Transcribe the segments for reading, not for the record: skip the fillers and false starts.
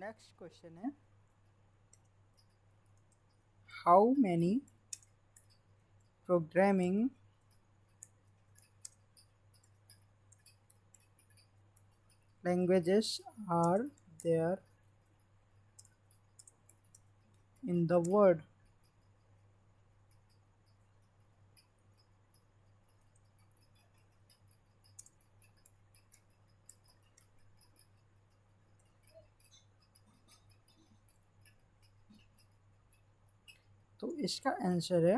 Next question है, how many programming languages are there in the world? तो इसका answer है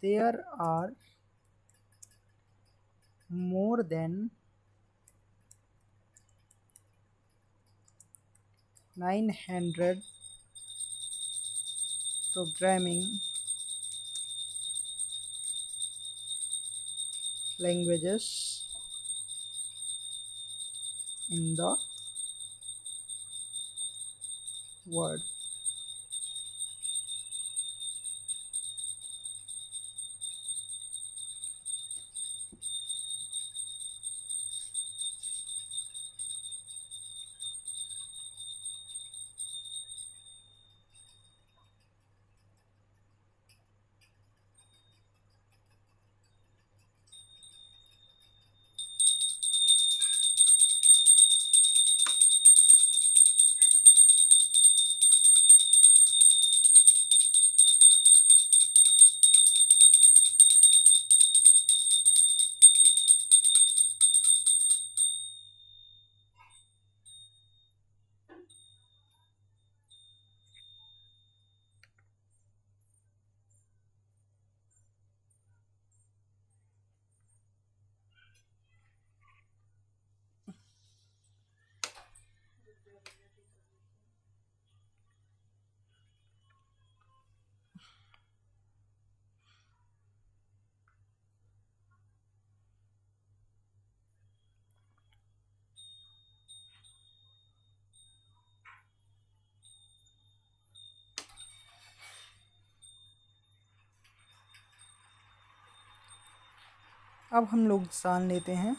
there are more than 900 programming languages in the world. अब हम लोग जान लेते हैं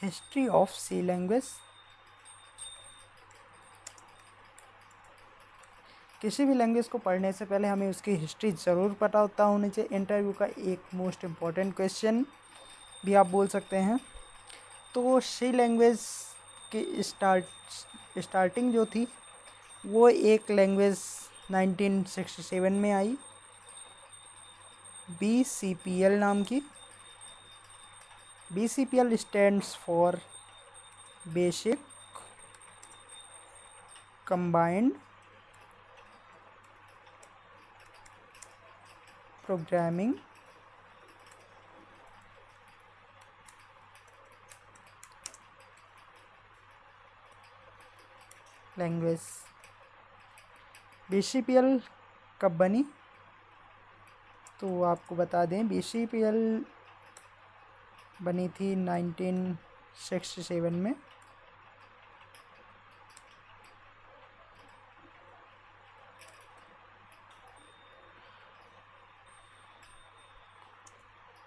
हिस्ट्री ऑफ सी लैंग्वेज। किसी भी लैंग्वेज को पढ़ने से पहले हमें उसकी हिस्ट्री ज़रूर पता होता होनी चाहिए। इंटरव्यू का एक मोस्ट इम्पॉर्टेंट क्वेश्चन भी आप बोल सकते हैं। तो सी लैंग्वेज की स्टार्टिंग जो थी वो एक लैंग्वेज 1967 में आई, BCPL नाम की। BCPL stands for basic combined programming language. BCPL कब बनी? तो आपको बता दें BCPL बनी थी 1967 में।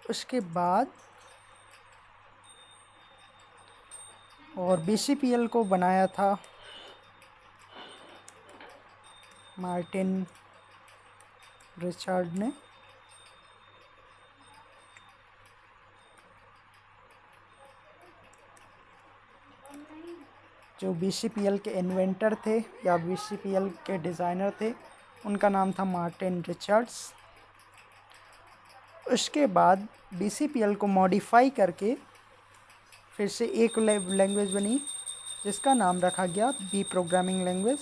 उसके बाद और BCPL को बनाया था मार्टिन रिचर्ड ने। जो BCPL के इन्वेंटर थे या BCPL के डिज़ाइनर थे उनका नाम था मार्टिन रिचर्ड्स। उसके बाद BCPL को मॉडिफाई करके फिर से एक लैंग्वेज बनी जिसका नाम रखा गया B programming language.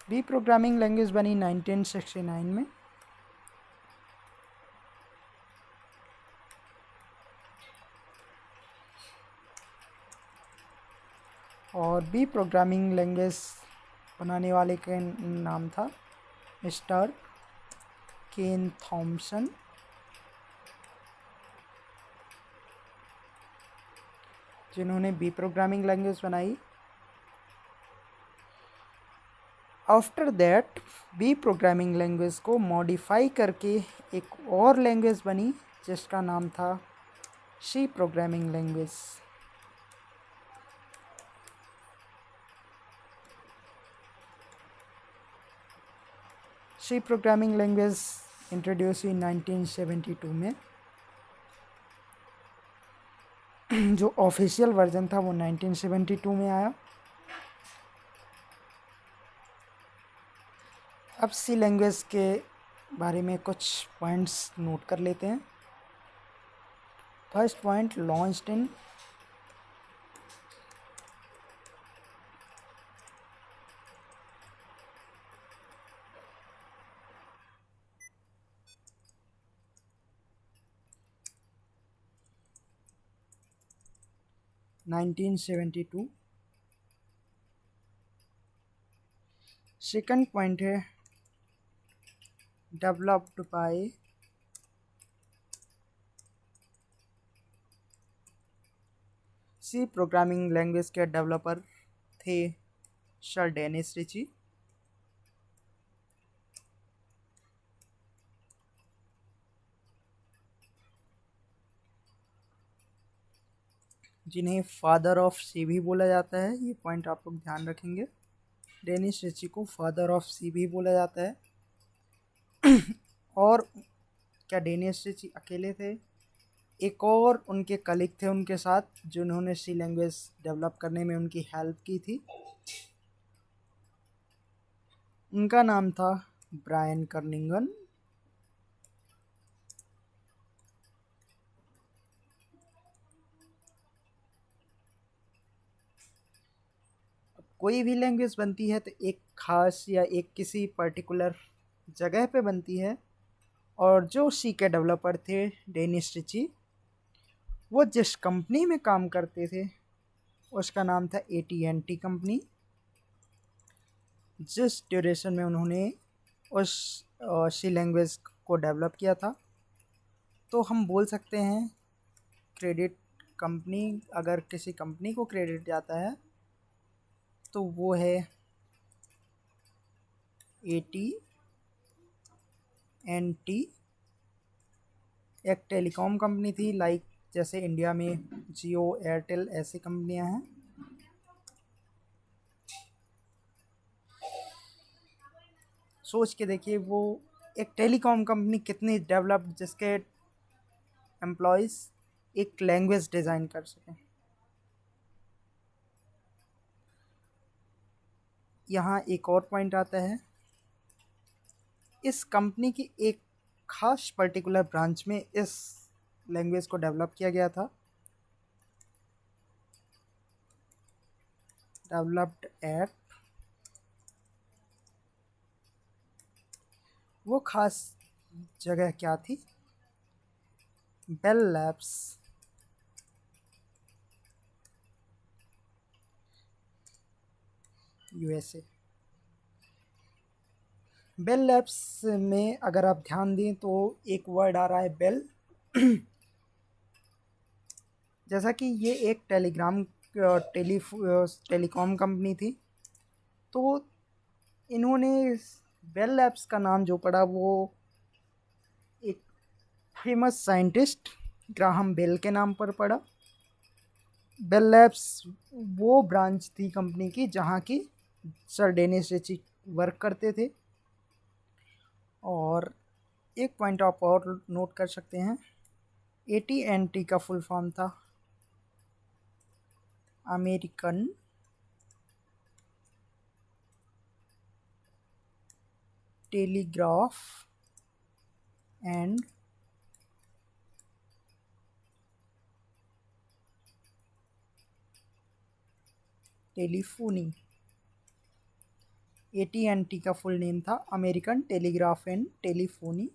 B programming language बनी 1969 में। और बी प्रोग्रामिंग लैंग्वेज बनाने वाले का नाम था मिस्टर केन थॉमसन। जिन्होंने बी प्रोग्रामिंग लैंग्वेज बनाई। After that B programming language को मॉडिफाई करके एक और लैंग्वेज बनी जिसका नाम था C programming language. C programming language introduce हुई 1972 में। जो ऑफिशियल वर्जन था वो 1972 में आया। अब सी लैंग्वेज के बारे में कुछ पॉइंट्स नोट कर लेते हैं। First point, launched in 1972। Second point है developed by C programming language के डेवलपर थे सर डेनिस रिची। जिन्हें फादर ऑफ सी भी बोला जाता है, ये पॉइंट आप लोग ध्यान रखेंगे। डेनिस रिची को फादर ऑफ सी भी बोला जाता है। और क्या डेनिस रिची अकेले थे? एक और उनके कलीग थे उनके साथ जिन्होंने सी लैंग्वेज डेवलप करने में उनकी हेल्प की थी। उनका नाम था ब्रायन कर्निंगन। कोई भी लैंग्वेज बनती है तो एक खास या एक किसी पर्टिकुलर जगह पे बनती है, और जो सी के डेवलपर थे डेनिस रिची, वो जिस कंपनी में काम करते थे उसका नाम था AT&T कंपनी। जिस ड्यूरेशन में उन्होंने उस सी लैंग्वेज को डेवलप किया था, तो हम बोल सकते हैं क्रेडिट कंपनी, अगर किसी कंपनी को क्रेडिट जाता है तो वो है AT&T। एक टेलीकॉम कंपनी थी, लाइक जैसे इंडिया में जियो, एयरटेल, ऐसी कंपनियां हैं। सोच के देखिए वो एक टेलीकॉम कंपनी कितनी डेवलप्ड, जिसके एम्प्लॉयज़ एक लैंग्वेज डिज़ाइन कर सकें। यहाँ एक और पॉइंट आता है, इस कंपनी की एक खास पर्टिकुलर ब्रांच में इस लैंग्वेज को डेवलप किया गया था। डेवलप्ड एट, वो खास जगह क्या थी? Bell Labs, USA। Bell Labs में अगर आप ध्यान दें तो एक वर्ड आ रहा है बेल। जैसा कि ये एक टेलीकॉम कंपनी थी, तो इन्होंने बेल लैब्स का नाम जो पड़ा वो एक फेमस साइंटिस्ट ग्राहम बेल के नाम पर पड़ा। बेल लैब्स वो ब्रांच थी कंपनी की जहाँ की सर डेनिस रिची वर्क करते थे। और एक पॉइंट आप और नोट कर सकते हैं, AT&T का फुल फॉर्म था American telegraph and telephony. AT&T का फुल नेम था अमेरिकन टेलीग्राफ एंड टेलीफोनी